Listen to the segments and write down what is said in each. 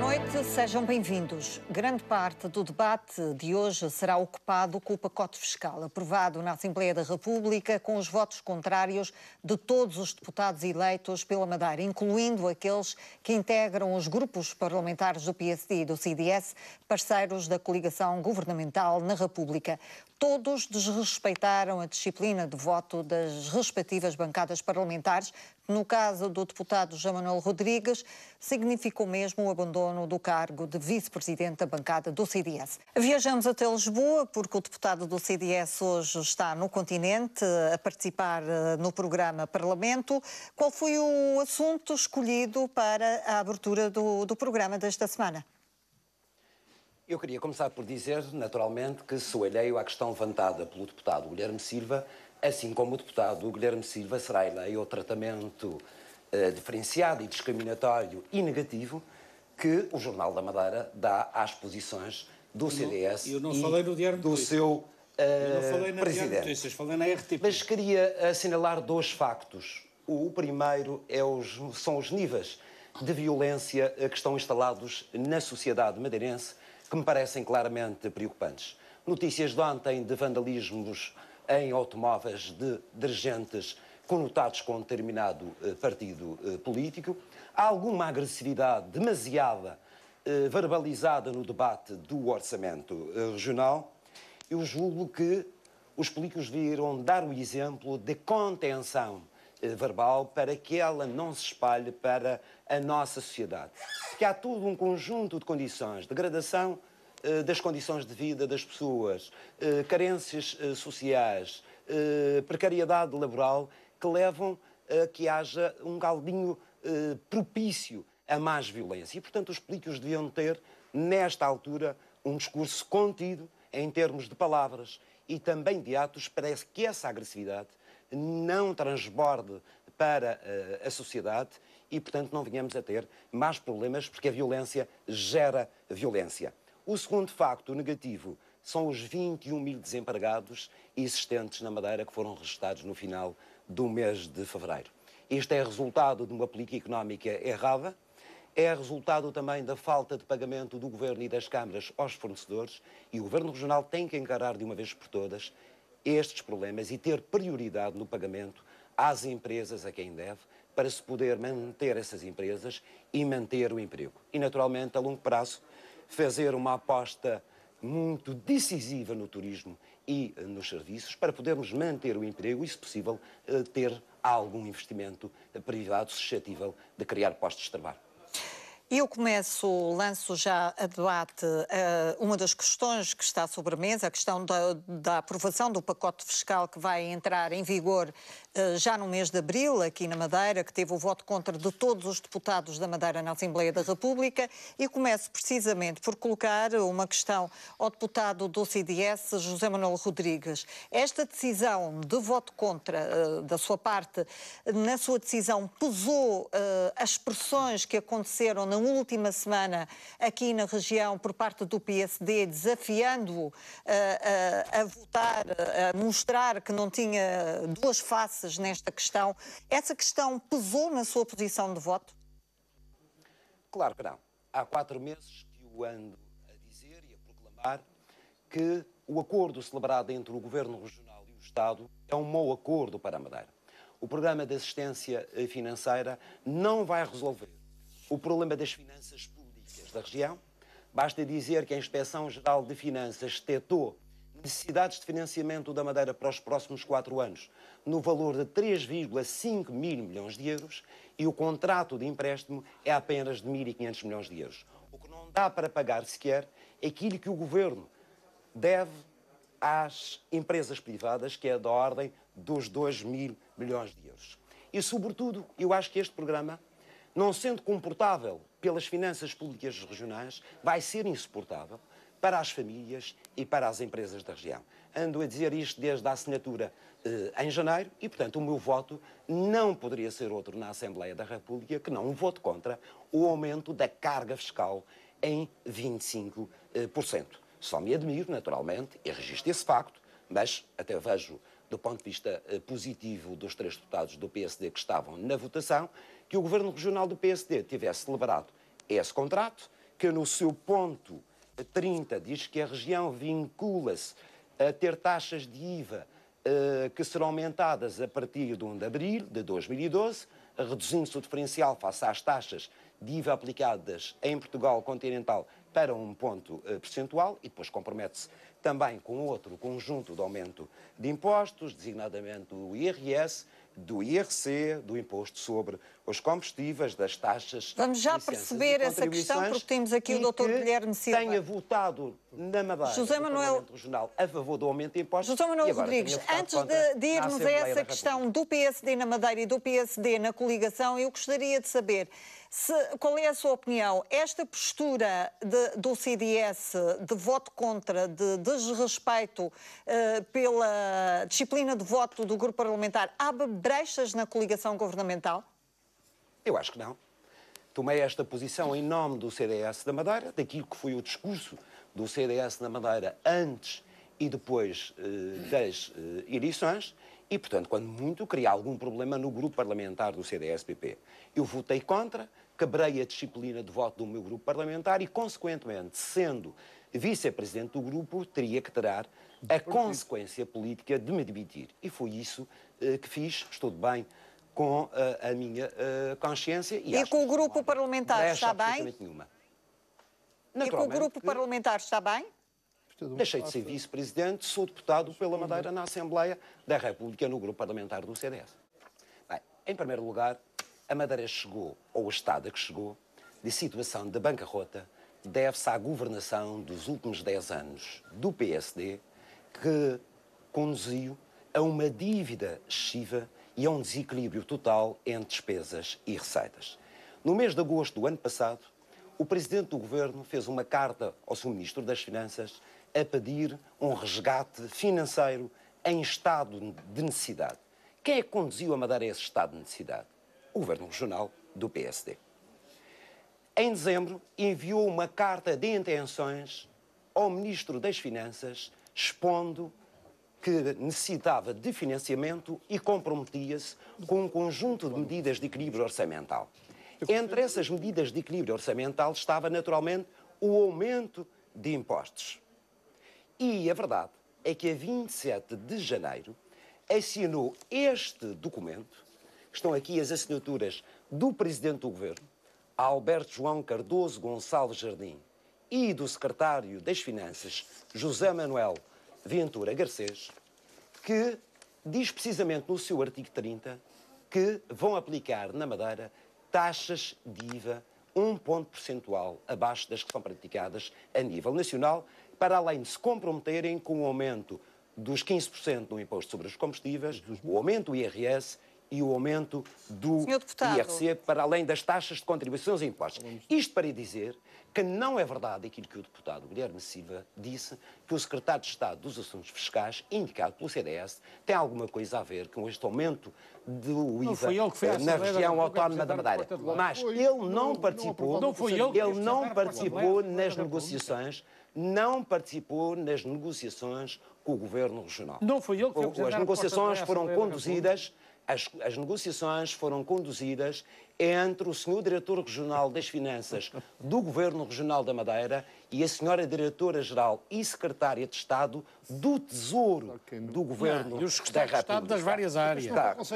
noite, sejam bem-vindos. Grande parte do debate de hoje será ocupado com o pacote fiscal aprovado na Assembleia da República com os votos contrários de todos os deputados eleitos pela Madeira, incluindo aqueles que integram os grupos parlamentares do PSD e do CDS, parceiros da coligação governamental na República. Todos desrespeitaram a disciplina de voto das respectivas bancadas parlamentares. No caso do deputado José Manuel Rodrigues, significou mesmo o abandono do cargo de vice-presidente da bancada do CDS. Viajamos até Lisboa, porque o deputado do CDS hoje está no continente a participar no programa Parlamento. Qual foi o assunto escolhido para a abertura do programa desta semana? Eu queria começar por dizer, naturalmente, que sou alheio à questão levantada pelo deputado Guilherme Silva, assim como o deputado Guilherme Silva será alheio ao tratamento diferenciado e discriminatório e negativo que o Jornal da Madeira dá às posições do CDS eu não falei no Diário de do Notícias. seu Eu não falei na presidente. Diário de Notícias, falei na RTP. Mas queria assinalar dois factos. O primeiro são os níveis de violência que estão instalados na sociedade madeirense, que me parecem claramente preocupantes. Notícias de ontem de vandalismos em automóveis de dirigentes conotados com um determinado partido político. Há alguma agressividade demasiada verbalizada no debate do orçamento regional. Eu julgo que os políticos deviam dar o exemplo de contenção verbal para que ela não se espalhe para a nossa sociedade. Porque há todo um conjunto de condições, degradação das condições de vida das pessoas, carências sociais, precariedade laboral, que levam a que haja um caldinho propício a mais violência. E, portanto, os políticos deviam ter, nesta altura, um discurso contido em termos de palavras e também de atos, para que essa agressividade não transborde para a sociedade e, portanto, não venhamos a ter mais problemas, porque a violência gera violência. O segundo facto negativo são os 21 mil desempregados existentes na Madeira que foram registados no final do mês de fevereiro. Isto é resultado de uma política económica errada, é resultado também da falta de pagamento do Governo e das câmaras aos fornecedores, e o Governo Regional tem que encarar de uma vez por todas estes problemas e ter prioridade no pagamento às empresas a quem deve, para se poder manter essas empresas e manter o emprego. E, naturalmente, a longo prazo, fazer uma aposta muito decisiva no turismo e nos serviços para podermos manter o emprego e, se possível, ter algum investimento privado suscetível de criar postos de trabalho. Eu lanço já a debate uma das questões que está sobre a mesa, a questão da aprovação do pacote fiscal que vai entrar em vigor já no mês de abril, aqui na Madeira, que teve o voto contra de todos os deputados da Madeira na Assembleia da República, e começo precisamente por colocar uma questão ao deputado do CDS, José Manuel Rodrigues. Esta decisão de voto contra, da sua parte, na sua decisão, pesou as pressões que aconteceram na última semana aqui na região por parte do PSD, desafiando-o a votar, a mostrar que não tinha duas faces nesta questão. Essa questão pesou na sua posição de voto? Claro que não. Há 4 meses que eu ando a dizer e a proclamar que o acordo celebrado entre o Governo Regional e o Estado é um mau acordo para a Madeira. O programa de assistência financeira não vai resolver o problema das finanças públicas da região. Basta dizer que a Inspeção-Geral de Finanças detectou necessidades de financiamento da Madeira para os próximos 4 anos no valor de 3,5 mil milhões de euros e o contrato de empréstimo é apenas de 1.500 milhões de euros. O que não dá para pagar sequer é aquilo que o Governo deve às empresas privadas, que é da ordem dos 2 mil milhões de euros. E, sobretudo, eu acho que este programa, não sendo comportável pelas finanças públicas regionais, vai ser insuportável para as famílias e para as empresas da região. Ando a dizer isto desde a assinatura em janeiro e, portanto, o meu voto não poderia ser outro na Assembleia da República que não um voto contra o aumento da carga fiscal em 25%. Só me admiro, naturalmente, e registro esse facto, mas até vejo, do ponto de vista positivo dos 3 deputados do PSD que estavam na votação, que o Governo Regional do PSD tivesse celebrado esse contrato, que no seu ponto 30 diz que a região vincula-se a ter taxas de IVA que serão aumentadas a partir de 1 de abril de 2012, reduzindo-se o diferencial face às taxas de IVA aplicadas em Portugal continental para um ponto percentual, e depois compromete-se também com outro conjunto de aumento de impostos, designadamente do IRS, do IRC, do Imposto sobre os Combustíveis, das taxas... Vamos já perceber essa questão, porque temos aqui o Dr. Guilherme Silva. Tenha votado na Madeira, José no Manuel... Parlamento Regional, a favor do aumento de impostos. José Manuel Rodrigues, antes de irmos a essa questão do PSD na Madeira e do PSD na coligação, eu gostaria de saber qual é a sua opinião. Esta postura do CDS de voto contra, de desrespeito pela disciplina de voto do grupo parlamentar, abre brechas na coligação governamental? Eu acho que não. Tomei esta posição em nome do CDS da Madeira, daquilo que foi o discurso do CDS da Madeira antes e depois das eleições, e, portanto, quando muito, queria algum problema no grupo parlamentar do CDS-PP. Eu votei contra, quebrei a disciplina de voto do meu grupo parlamentar e, consequentemente, sendo vice-presidente do grupo, teria que ter a consequência política de me demitir. E foi isso que fiz, estou de bem com a minha consciência. E com o grupo parlamentar está bem? Nenhuma. E com o grupo parlamentar está bem? Deixei de ser vice-presidente, sou deputado pela Madeira na Assembleia da República no grupo parlamentar do CDS. Bem, em primeiro lugar, a Madeira chegou, ou o Estado a que chegou, de situação de bancarrota, deve-se à governação dos últimos 10 anos do PSD, que conduziu a uma dívida excessiva e a um desequilíbrio total entre despesas e receitas. No mês de agosto do ano passado, o Presidente do Governo fez uma carta ao seu Ministro das Finanças a pedir um resgate financeiro em estado de necessidade. Quem é que conduziu a Madeira a esse estado de necessidade? O Governo Regional do PSD. Em dezembro, enviou uma carta de intenções ao Ministro das Finanças, expondo que necessitava de financiamento e comprometia-se com um conjunto de medidas de equilíbrio orçamental. Entre essas medidas de equilíbrio orçamental estava, naturalmente, o aumento de impostos. E a verdade é que, a 27 de janeiro, assinou este documento. Estão aqui as assinaturas do Presidente do Governo, Alberto João Cardoso Gonçalves Jardim, e do Secretário das Finanças, José Manuel Ventura Garcês, que diz precisamente no seu artigo 30 que vão aplicar na Madeira taxas de IVA 1 ponto percentual abaixo das que são praticadas a nível nacional, para além de se comprometerem com o aumento dos 15% do imposto sobre os combustíveis, o aumento do IRS e o aumento do IRC, para além das taxas de contribuições e impostos. Isto para dizer que não é verdade aquilo que o deputado Guilherme Silva disse, que o secretário de Estado dos Assuntos Fiscais, indicado pelo CDS, tem alguma coisa a ver com este aumento do IVA na região autónoma da Madeira. Mas ele não participou, nas negociações, não participou nas negociações com o Governo Regional. Não foi ele que fez. As negociações foram conduzidas... As negociações foram conduzidas entre o Sr. Diretor Regional das Finanças do Governo Regional da Madeira e a Sra. Diretora-Geral e Secretária de Estado do Tesouro do Governo e os da secretários de Estado República. das várias áreas.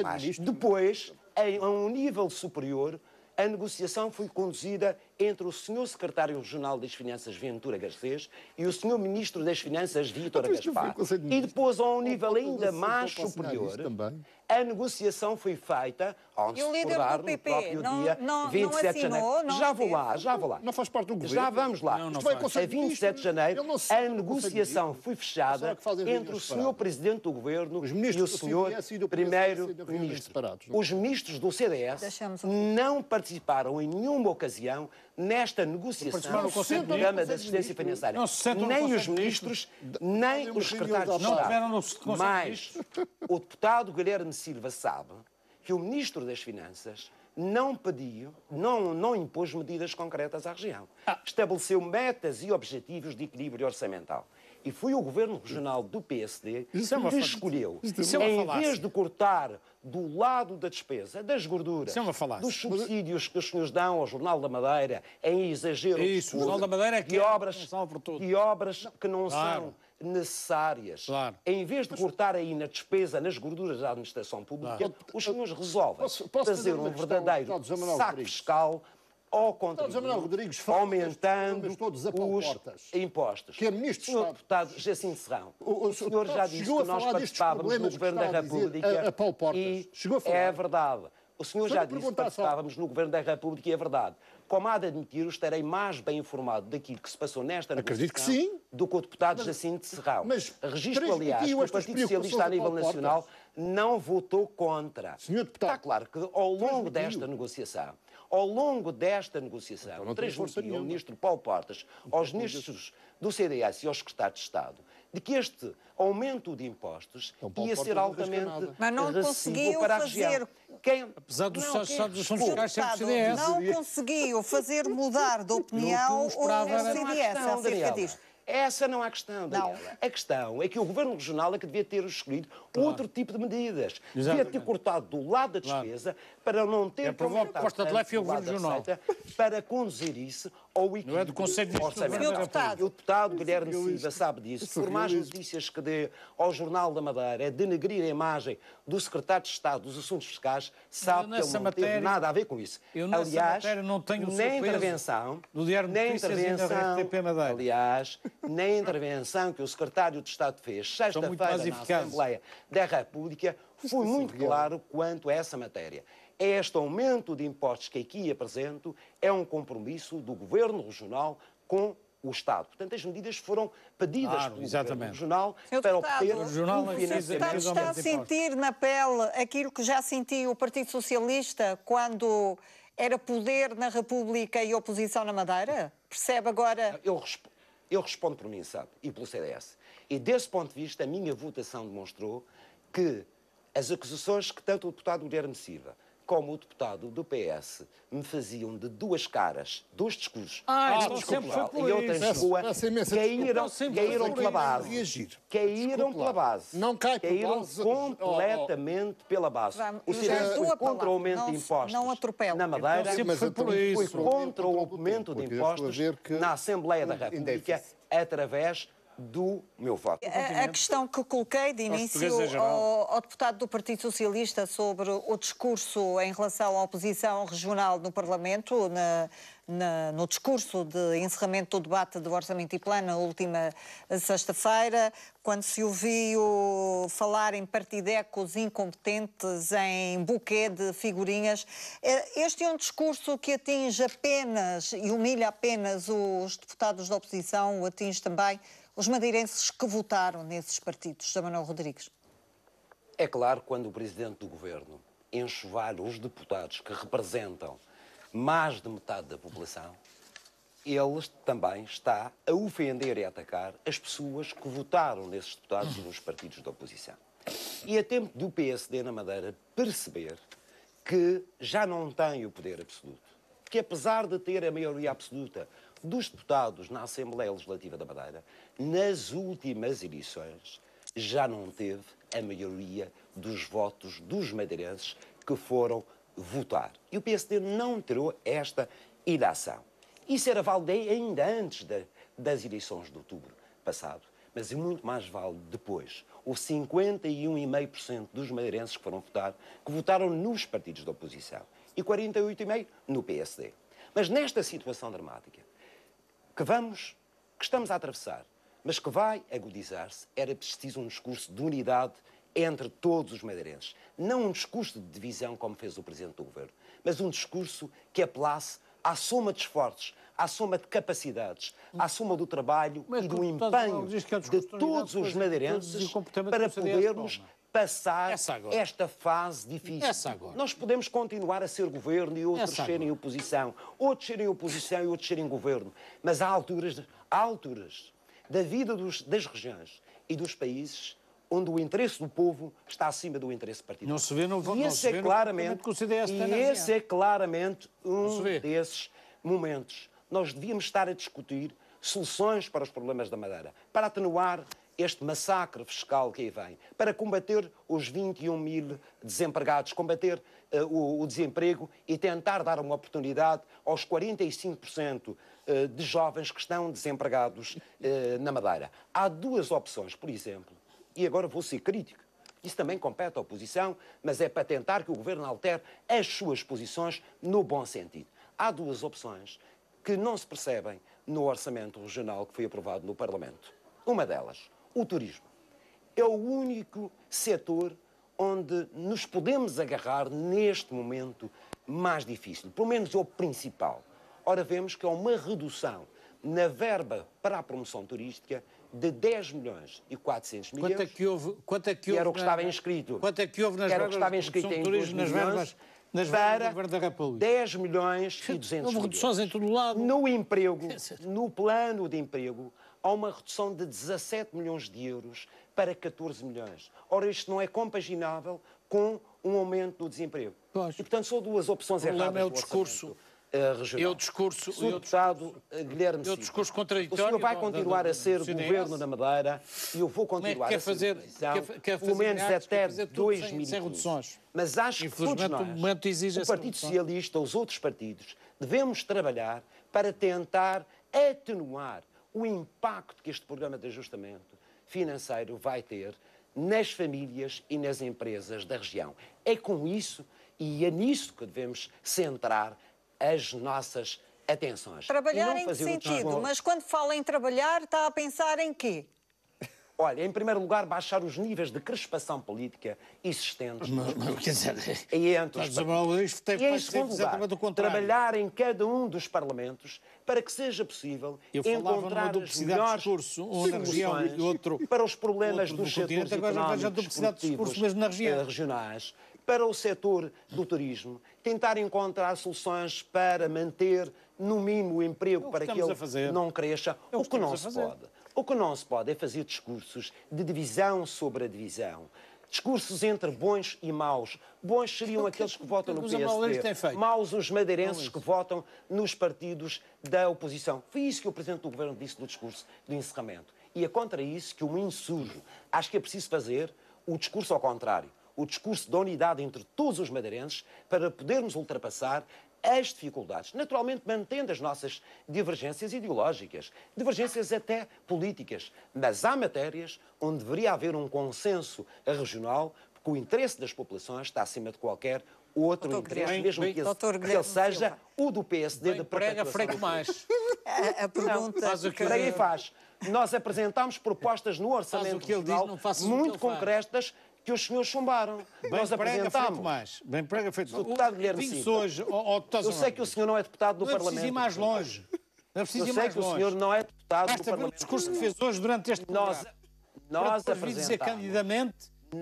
Mas depois, a um nível superior, a negociação foi conduzida entre o Sr. Secretário Regional das Finanças, Ventura Garcês, e o Sr. Ministro das Finanças, Vítor Gaspar. E depois, a um nível ainda mais superior, a negociação foi feita, onde se recordar, no próprio dia 27 de janeiro. Já vou lá. Não faz parte do governo. Já vamos lá. A 27 de janeiro, a negociação foi fechada entre o Sr. Presidente do Governo e o Sr. Primeiro-Ministro. Os ministros do CDS não participaram em nenhuma ocasião nesta negociação do Programa de Assistência Financeira. Nem os ministros, nem os secretários de Estado. Mas o deputado Guilherme Silva sabe que o Ministro das Finanças não pediu, não impôs medidas concretas à região. Estabeleceu metas e objetivos de equilíbrio orçamental. E foi o Governo Regional do PSD Isso é uma que falácia. escolheu, Isso é uma em falácia. vez de cortar do lado da despesa, das gorduras, Isso é uma falácia. dos subsídios que os senhores dão ao Jornal da Madeira, em exagero Isso, o absurdo, Jornal da Madeira é que de é obras, responsável por tudo. de obras que não Claro. são necessárias. Claro. Em vez de cortar aí na despesa, nas gorduras da administração pública, Claro. os senhores resolvem Posso fazer fazer um uma questão, verdadeiro Deputado José Manuel saco Rodrigues? fiscal ao José Manuel Rodrigues contribuinte, falou aumentando destes todos a os Paulo-Portas, impostos. que é Ministro de Senhor Estado. deputado Jacinto Serrão, O o senhor já deputado disse chegou a que nós falar destes participávamos no problemas que Governo da está a dizer República a Paulo Portas. e Chegou a falar. é verdade. O senhor já Só lhe disse que perguntar só. participávamos no Governo da República e é verdade. Como há de admitir, eu estarei mais bem informado daquilo que se passou nesta Acredito que negociação sim. do que o deputado Jacinto Serrão. mas Registro, aliás, que transmitiu o estas Partido Socialista a nível preocupações a Paulo nacional Portas. não votou contra. Senhor deputado, Está claro que ao longo transmitiu. desta negociação, Então não tem força transmitiu o nenhuma. ministro Paulo Portas aos ministros do CDS e aos secretários de Estado de que este aumento de impostos Então, Paulo ia Portas ser não arrisca altamente nada. Mas não agressivo conseguiu para a fazer. região. Quem... Apesar dos Não, Estados quem- dos fundos Desculpe, fiscais sempre Deputado, CDS. não conseguiu fazer mudar de opinião o esperava era- CDS Não há questão, acerca Daniela. disto. Essa não há questão, Daniela. Não. A questão é que o Governo Regional é que devia ter escolhido outro tipo de medidas. Devia Exatamente. ter cortado do lado da despesa para não ter É provável que Costa de Leite e o do lado Governo da Regional. receita, para conduzir isso ao equilíbrio Não é do Conselho de Ministros do orçamental. Governo da República. E o deputado Guilherme Silva sabe disso. Por mais notícias que dê ao Jornal da Madeira, é denegrir a imagem do secretário de Estado dos Assuntos Fiscais, sabe que ele nessa não teve matéria- nada a ver com isso. eu nessa Aliás, matéria não tenho o na seu peso intervenção, do Diário de na Notícias e da intervenção, RTP Madeira. aliás, na intervenção que o secretário de Estado fez muito sexta-feira mais na eficazes. Assembleia da República, foi muito claro quanto a essa matéria. Este aumento de impostos que aqui apresento é um compromisso do Governo Regional com o Estado. Portanto, as medidas foram pedidas Claro, pelo exatamente. Governo Regional Senhor para deputado, obter o Regional um não O quis senhor dizer financiamento. deputado que está a aumento de impostos. sentir na pele aquilo que já sentiu o Partido Socialista quando era poder na República e oposição na Madeira? Percebe agora? Eu respondo por mim, sabe, e pelo CDS. E desse ponto de vista, a minha votação demonstrou que as acusações que tanto o deputado Guilherme Silva como o deputado do PS me faziam de duas caras, dois discursos, então um sempre foi por e outro em isso. Lisboa, Peço imensa caíram, desculpa. Sempre foi caíram por pela isso. base. Reagir. Caíram Desculpe pela lá. base. Não cai por Caíram base. completamente pela base. Vamos, O eu CDS já dou foi a contra o palavra. aumento Não de se- impostos não atropele. na Madeira. Então sempre foi por Foi isso. contra o aumento de Porque impostos estou a ver que na Assembleia da em República déficit. através do meu voto. A questão que coloquei de início portugueses em geral. ao deputado do Partido Socialista sobre o discurso em relação à oposição regional no Parlamento, no discurso de encerramento do debate do Orçamento e Plano, na última sexta-feira, quando se ouviu falar em partidecos incompetentes, em buquê de figurinhas. Este é um discurso que atinge apenas e humilha apenas os deputados da oposição, atinge também os madeirenses que votaram nesses partidos. José Manuel Rodrigues. É claro, quando o Presidente do Governo enxovalha os deputados que representam mais de metade da população, ele também está a ofender e a atacar as pessoas que votaram nesses deputados e nos partidos da oposição. E é tempo do PSD na Madeira perceber que já não tem o poder absoluto. Que apesar de ter a maioria absoluta dos deputados na Assembleia Legislativa da Madeira, nas últimas eleições já não teve a maioria dos votos dos madeirenses que foram votar. E o PSD não tirou esta ilação. Isso era válido ainda antes das eleições de outubro passado, mas é muito mais válido depois. Houve 51,5% dos madeirenses que foram votar, que votaram nos partidos da oposição, e 48,5% no PSD. Mas nesta situação dramática que estamos a atravessar, mas que vai agudizar-se, era preciso um discurso de unidade entre todos os madeirenses. Não um discurso de divisão, como fez o Presidente do Governo, mas um discurso que apelasse à soma de esforços, à soma de capacidades, à soma do trabalho Mas e do o deputado empenho diz que é de discurso de unidade, todos os depois madeirenses todos o comportamento para do CDS podermos toma. passar Essa agora. esta fase difícil. Essa agora. Nós podemos continuar a ser governo e outros Essa serem oposição, outros serem oposição e outros serem governo, mas há alturas da vida das regiões e dos países onde o interesse do povo está acima do interesse partidário. Não se vê no E esse é claramente, que o CDS tem na esse é claramente Não se um vê. desses momentos. Nós devíamos estar a discutir soluções para os problemas da Madeira, para atenuar este massacre fiscal que aí vem, para combater os 21 mil desempregados, combater o desemprego e tentar dar uma oportunidade aos 45% de jovens que estão desempregados na Madeira. Há duas opções, por exemplo, e agora vou ser crítico. Isso também compete à oposição, mas é para tentar que o governo altere as suas posições no bom sentido. Há duas opções que não se percebem no orçamento regional que foi aprovado no Parlamento. Uma delas, o turismo. É o único setor onde nos podemos agarrar neste momento mais difícil, pelo menos é o principal. Ora, vemos que há uma redução na verba para a promoção turística de 10 milhões e 400 mil euros. Quanto é que Que era o que estava inscrito. Quanto é que houve nas Era o que estava verbas de inscrito em turismo, 2 milhões nas verbas para do Governo da República? 10 milhões e 200 Houve mil reduções euros. em todo lado. No emprego, no plano de emprego, há uma redução de 17 milhões de euros para 14 milhões. Ora, isto não é compaginável com um aumento do desemprego. Pois. E, portanto, são duas opções O problema erradas é o do discurso. orçamento regional. É o discurso. Sr. Deputado Guilherme É o Silva, discurso o contraditório. senhor vai continuar a ser CDS. governo da Madeira e eu vou Como é que continuar quer a ser fazer? oposição, Quer pelo fazer menos atos, quer até fazer tudo 2015. sem reduções. Mas acho que todos Infelizmente, o nós, momento exige o essa Partido redução. Socialista, os outros partidos, devemos trabalhar para tentar atenuar o impacto que este programa de ajustamento financeiro vai ter nas famílias e nas empresas da região. É com isso e é nisso que devemos centrar as nossas atenções. Trabalhar E não em que fazer o sentido? Mas quando fala em trabalhar, está a pensar em quê? Olha, em primeiro lugar, baixar os níveis de crispação política existentes Quer dizer, entre os estás a falar isto, tem E em que ser segundo lugar, exatamente o contrário. trabalhar em cada um dos parlamentos para que seja possível Eu falava encontrar numa as duplicidade de melhores discurso, um na região soluções e outro- para os problemas outro dos no continente. setores Agora vejo a económicos, duplicidade de discurso produtivos, mesmo na região. regionais, para o setor do turismo, tentar encontrar soluções para manter, no mínimo, o emprego para que estamos ele a fazer. não cresça. É o O que que não estamos a se fazer. pode. O que não se pode é fazer discursos de divisão sobre a divisão. Discursos entre bons e maus. Bons seriam aqueles que votam no os amarelos têm PSD. feito? Maus os madeirenses que votam nos partidos da oposição. Foi isso que o Presidente do Governo disse no discurso do encerramento. E é contra isso que eu me insurjo. Acho que é preciso fazer o discurso ao contrário. O discurso da unidade entre todos os madeirenses para podermos ultrapassar as dificuldades, naturalmente mantendo as nossas divergências ideológicas, divergências até políticas, mas há matérias onde deveria haver um consenso regional, porque o interesse das populações está acima de qualquer outro Doutor interesse, Guilherme, mesmo bem, que doutor ele Guilherme seja Silva. o do PSD Bem de prega, perpetuação freio do mais. A pergunta... faz o que Por aí faz. Nós apresentámos propostas no orçamento o que ele diz, regional não faças o que muito ele faz. concretas que os senhores chumbaram. Bem Nós prega, feito apresentámos. mais. Bem prega, feito mais. Deputado Guilherme Digo-se Silva. hoje, Eu sei que o senhor não é deputado do não é preciso Parlamento. ir mais longe. Não é preciso Eu ir sei mais que o longe. senhor não é deputado do Basta ver o Parlamento. discurso que fez hoje durante este Nós, programa. nós Para depois vir dizer apresentamos. candidamente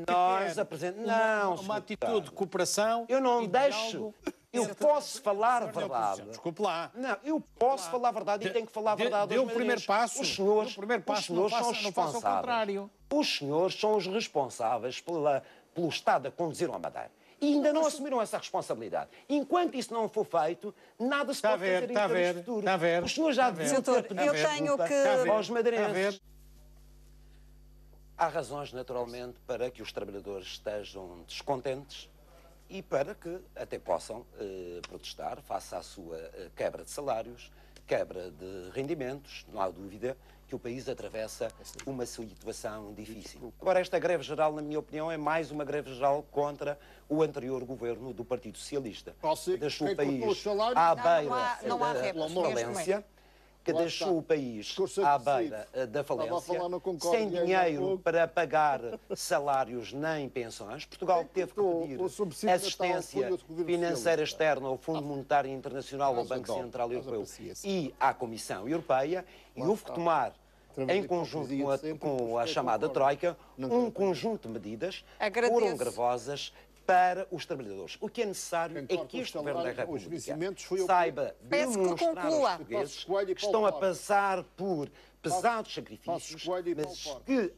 Nós quer apresentamos. uma Não, senhor atitude deputado. de cooperação. Eu não e de deixo. diálogo. Eu posso falar a verdade. Desculpe lá. Não, eu posso falar a verdade e tenho que falar a verdade Deu aos o primeiro madeirenses. passo. Os senhores, Deu o primeiro passo, os senhores não são faça- os não faça o responsáveis. contrário. Os senhores são os responsáveis pelo Estado a conduzir a Madeira. E ainda não assumiram essa responsabilidade. Enquanto isso não for feito, nada se Está a pode ver, fazer em está a termos ver, de futuro. está a ver, Os senhores já está a ver. deviam ter Doutor, pedido eu desculpa tenho que- Está a ver, aos está a madeirenses. ver. Há razões, naturalmente, para que os trabalhadores estejam descontentes e para que até possam protestar face à sua quebra de salários, quebra de rendimentos. Não há dúvida que o país atravessa uma situação difícil. Agora, esta greve geral, na minha opinião, é mais uma greve geral contra o anterior governo do Partido Socialista, que deixou o quem cortou os país salários- à Não, beira não há da réplicas, falência, que Lá deixou está. o país Discurso à agressivo. beira da Estava a falência, falar no Concórdia sem ainda há dinheiro pouco. para pagar salários nem pensões. Portugal teve que cortou pedir o subsídio de Natal, assistência foi o governo financeira socialista. externa ao Fundo Monetário Internacional, ao Haja Banco dó, Central haja Europeu paciência. e à Comissão Europeia, e houve que está. tomar, Outra vez em a conjunto hipocrisia com a, de sempre, com a porque chamada concordo. Troika, Não um concordo. conjunto de medidas que Agradeço. foram gravosas para os trabalhadores. O que é necessário Quem é corta que os este Governo da salários, os República vencimentos foi o saiba Peço que demonstrar conclua. aos portugueses Passos Coelho e que estão a Paulo Portas. passar por pesados Passos sacrifícios, Coelho e Paulo mas Portas. que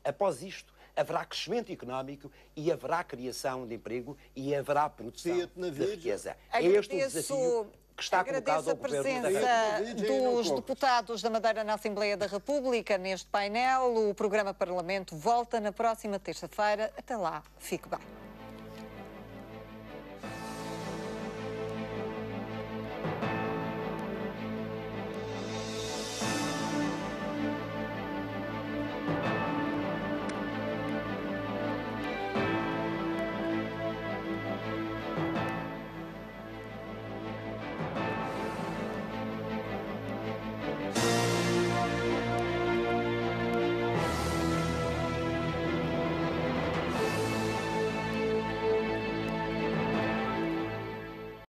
após isto haverá crescimento económico e haverá criação de emprego e haverá produção Fiat na de Virgem. riqueza. É este o Agradeço desafio que está Agradeço colocado a ao governo da presença dos deputados da Madeira na Assembleia da República neste painel. O programa Parlamento volta na próxima terça-feira. Até lá, fique bem.